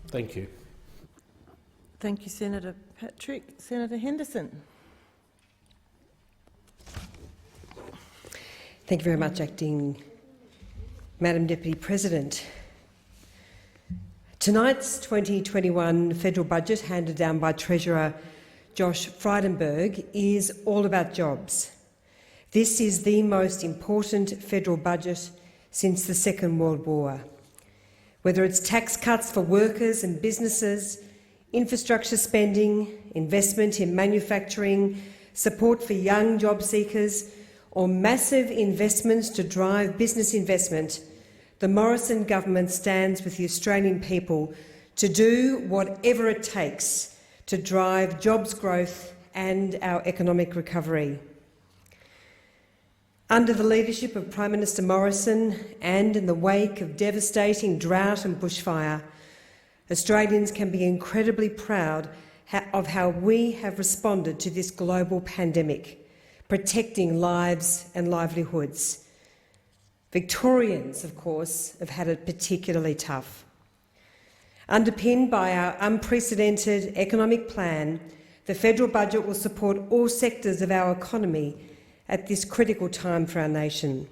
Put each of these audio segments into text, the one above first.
Thank you. Thank you, Senator Patrick. Senator Henderson. Thank you very much, Acting Madam Deputy President. Tonight's 2021 federal budget, handed down by Treasurer Josh Frydenberg, is all about jobs. This is the most important federal budget since the Second World War. Whether it's tax cuts for workers and businesses, infrastructure spending, investment in manufacturing, support for young job seekers, or massive investments to drive business investment, the Morrison government stands with the Australian people to do whatever it takes to drive jobs growth and our economic recovery. Under the leadership of Prime Minister Morrison and in the wake of devastating drought and bushfire, Australians can be incredibly proud of how we have responded to this global pandemic, protecting lives and livelihoods. Victorians, of course, have had it particularly tough. Underpinned by our unprecedented economic plan, the federal budget will support all sectors of our economy at this critical time for our nation.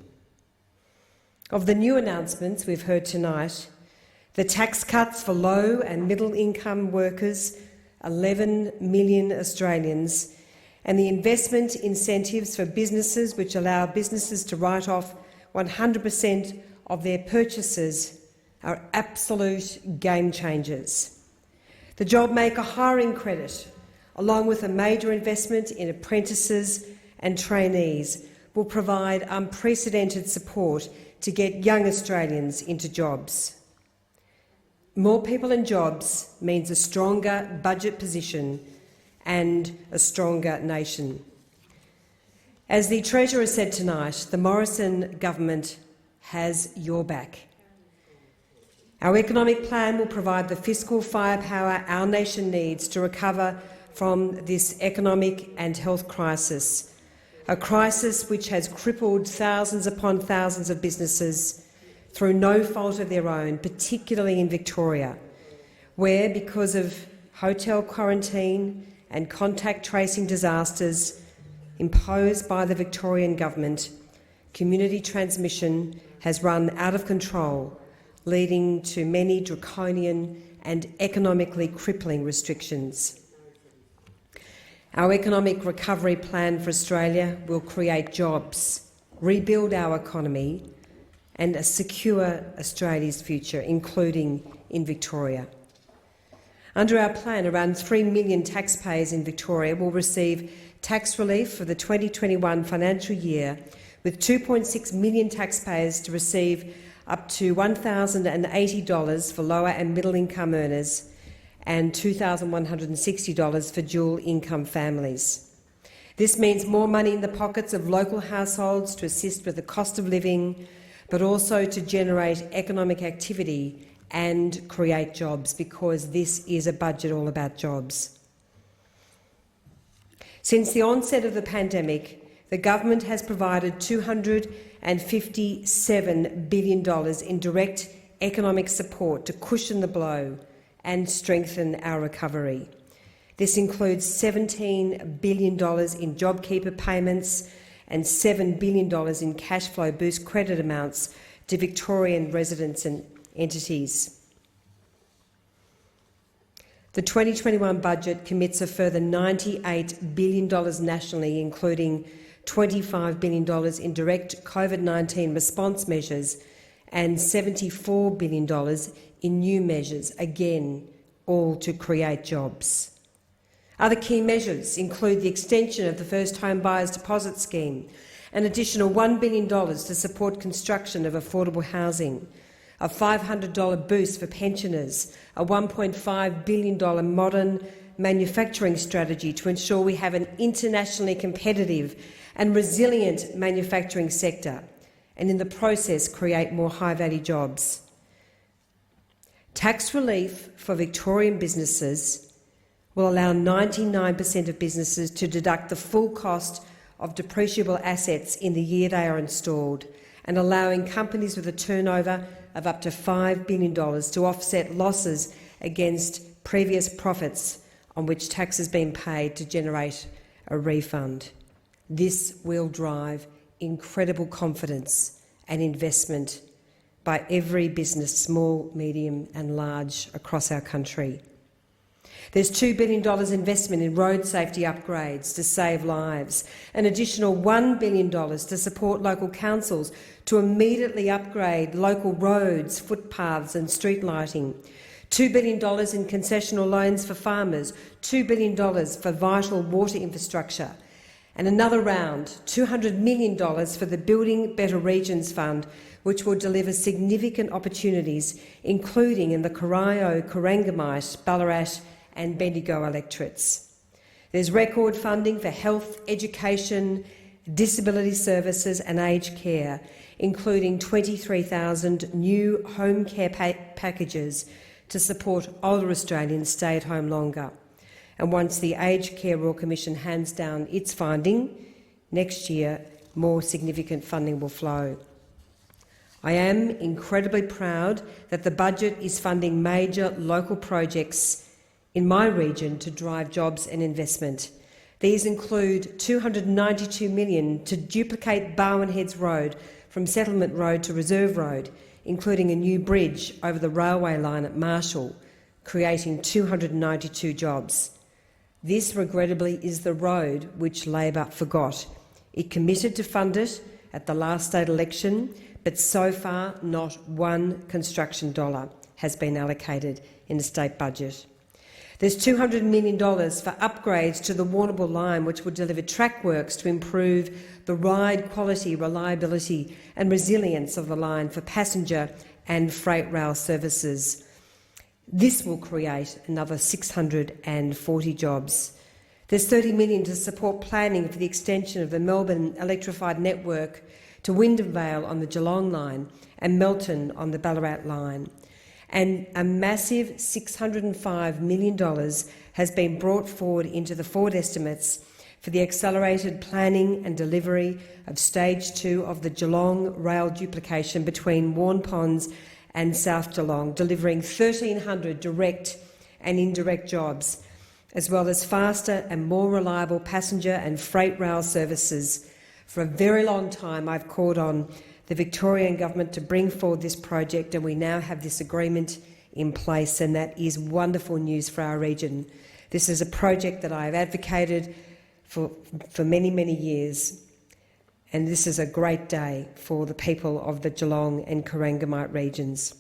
Of the new announcements we've heard tonight, the tax cuts for low and middle income workers, 11 million Australians, and the investment incentives for businesses which allow businesses to write off 100% of their purchases are absolute game changers. The JobMaker hiring credit, along with a major investment in apprentices and trainees, will provide unprecedented support to get young Australians into jobs. More people in jobs means a stronger budget position and a stronger nation. As the Treasurer said tonight, the Morrison government has your back. Our economic plan will provide the fiscal firepower our nation needs to recover from this economic and health crisis, a crisis which has crippled thousands upon thousands of businesses through no fault of their own, particularly in Victoria, where, because of hotel quarantine and contact tracing disasters imposed by the Victorian government, community transmission has run out of control, leading to many draconian and economically crippling restrictions. Our economic recovery plan for Australia will create jobs, rebuild our economy and secure Australia's future, including in Victoria. Under our plan, around 3 million taxpayers in Victoria will receive tax relief for the 2021 financial year, with 2.6 million taxpayers to receive up to $1,080 for lower and middle income earners and $2,160 for dual income families. This means more money in the pockets of local households to assist with the cost of living, but also to generate economic activity and create jobs, because this is a budget all about jobs. Since the onset of the pandemic, the government has provided $257 billion in direct economic support to cushion the blow and strengthen our recovery. This includes $17 billion in JobKeeper payments and $7 billion in cash flow boost credit amounts to Victorian residents and entities. The 2021 budget commits a further $98 billion nationally, including $25 billion in direct COVID-19 response measures and $74 billion in new measures, again, all to create jobs. Other key measures include the extension of the First Home Buyers Deposit Scheme, an additional $1 billion to support construction of affordable housing, a $500 boost for pensioners, a $1.5 billion modern manufacturing strategy to ensure we have an internationally competitive and resilient manufacturing sector, and in the process create more high-value jobs. Tax relief for Victorian businesses will allow 99% of businesses to deduct the full cost of depreciable assets in the year they are installed, and allowing companies with a turnover of up to $5 billion to offset losses against previous profits on which tax has been paid to generate a refund. This will drive incredible confidence and investment by every business, small, medium and large, across our country. There's $2 billion investment in road safety upgrades to save lives, an additional $1 billion to support local councils to immediately upgrade local roads, footpaths and street lighting, $2 billion in concessional loans for farmers, $2 billion for vital water infrastructure, and another round, $200 million for the Building Better Regions Fund, which will deliver significant opportunities, including in the Corio, Corangamite, Ballarat and Bendigo electorates. There's record funding for health, education, disability services and aged care, including 23,000 new home care packages to support older Australians stay at home longer. And once the Aged Care Royal Commission hands down its finding, next year more significant funding will flow. I am incredibly proud that the budget is funding major local projects in my region to drive jobs and investment. These include $292 million to duplicate Barwon Heads Road from Settlement Road to Reserve Road, including a new bridge over the railway line at Marshall, creating 292 jobs. This, regrettably, is the road which Labor forgot. It committed to fund it at the last state election, but so far not one construction dollar has been allocated in the state budget. There's $200 million for upgrades to the Warrnambool line, which will deliver track works to improve the ride quality, reliability and resilience of the line for passenger and freight rail services. This will create another 640 jobs. There's $30 million to support planning for the extension of the Melbourne electrified network to Wyndham Vale on the Geelong line and Melton on the Ballarat line. And a massive $605 million has been brought forward into the forward estimates for the accelerated planning and delivery of Stage 2 of the Geelong rail duplication between Warn Ponds and South Geelong, delivering 1,300 direct and indirect jobs, as well as faster and more reliable passenger and freight rail services. For a very long time I've called on the Victorian Government to bring forward this project, and we now have this agreement in place, and that is wonderful news for our region. This is a project that I have advocated for many, many years, and this is a great day for the people of the Geelong and Corangamite regions.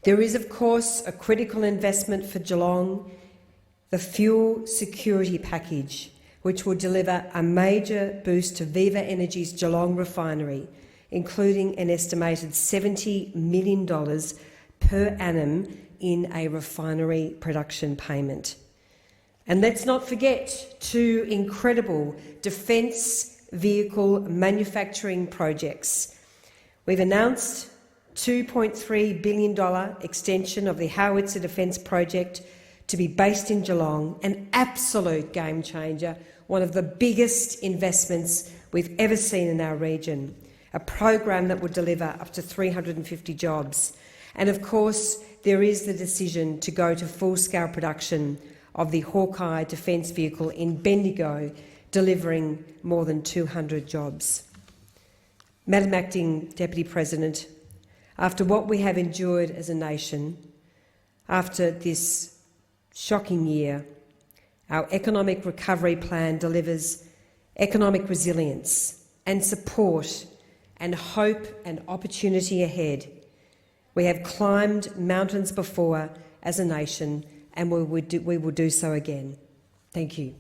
There is, of course, a critical investment for Geelong, the fuel security package, which will deliver a major boost to Viva Energy's Geelong refinery, including an estimated $70 million per annum in a refinery production payment. And let's not forget two incredible defence vehicle manufacturing projects. We've announced $2.3 billion extension of the Howitzer Defence Project to be based in Geelong, an absolute game changer, one of the biggest investments we've ever seen in our region, a program that would deliver up to 350 jobs. And of course, there is the decision to go to full-scale production of the Hawkeye defence vehicle in Bendigo, delivering more than 200 jobs. Madam Acting Deputy President, after what we have endured as a nation, after this shocking year, our economic recovery plan delivers economic resilience and support and hope and opportunity ahead. We have climbed mountains before as a nation, and we will do so again. Thank you.